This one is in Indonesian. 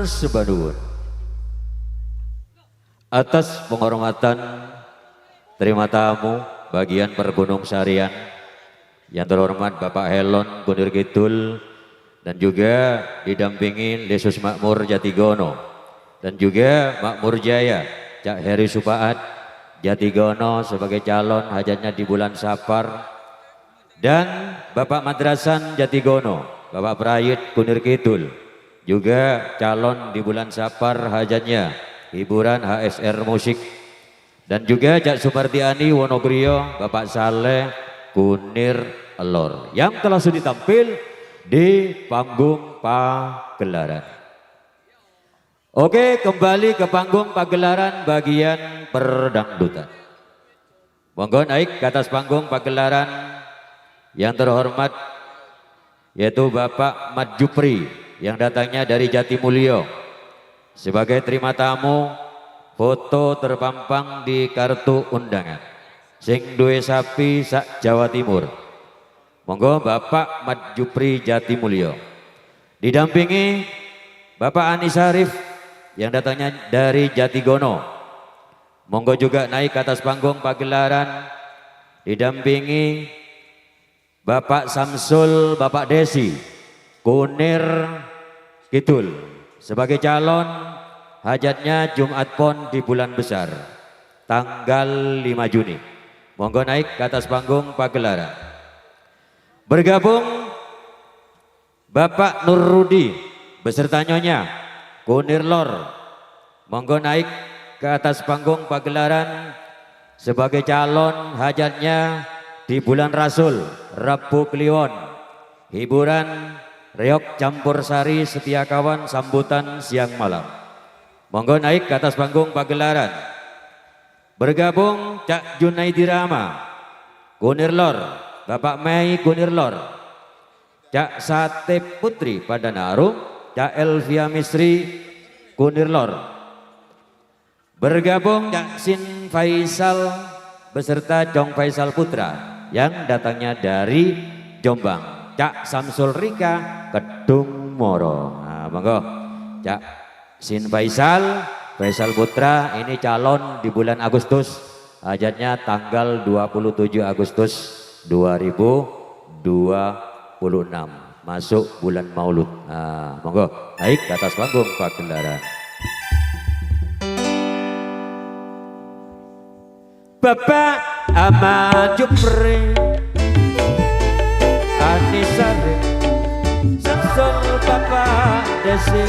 sebaduun. Atas penghormatan terima tamu bagian Pergunung Sarian yang terhormat Bapak Helon Gunur Kidul dan juga didampingi Lesus Makmur Jatigono dan juga Makmur Jaya Cak Heri Supaat Jatigono sebagai calon hajatnya di bulan Safar, dan Bapak Madrasan Jatigono Bapak Prayit Gunur Kidul juga calon di bulan Safar hajatnya hiburan HSR musik, dan juga Cak Supartiani Wonogriyo Bapak Saleh Kunir Lor yang telah sudah tampil di panggung pagelaran. Oke, kembali ke panggung pagelaran bagian perdangdutan. Monggo naik ke atas panggung pagelaran yang terhormat yaitu Bapak Mat Jupri yang datangnya dari Jatimulyo. Sebagai terima tamu, foto terpampang di kartu undangan. Sing duwe sapi sak Jawa Timur. Monggo Bapak Mat Jupri Jatimulyo. Didampingi Bapak Anis Arif yang datangnya dari Jatigono. Monggo juga naik ke atas panggung pagelaran. Didampingi Bapak Samsul, Bapak Desi, Kunir Kidul sebagai calon hajatnya Jumat Pon di bulan besar tanggal 5 Juni. Monggo naik ke atas panggung pagelaran. Bergabung Bapak Nur Rudi beserta Nyonya Kunir Lor. Monggo naik ke atas panggung pagelaran sebagai calon hajatnya di bulan Rasul Rabu Kliwon, hiburan reok campur sari setia kawan sambutan siang malam. Monggo naik ke atas panggung pagelaran. Bergabung Cak Junaidi Rama Kunir Lor, Bapak Mei Kunir Lor, Cak Sate Putri Padanarum, Cak Elvia Misri Kunir Lor. Bergabung Cak Sin Faisal beserta Jong Faisal Putra yang datangnya dari Jombang, Cak Samsul Rika Kedung Moro. Nah, monggo Cak Sin Faisal Putra ini calon di bulan Agustus, hajatnya tanggal 27 Agustus 2026 masuk bulan Maulud. Nah, monggo naik ke atas panggung pagelaran. Bapak Ahmad Jupri, Anis Arif, Samsul Bapak Desi,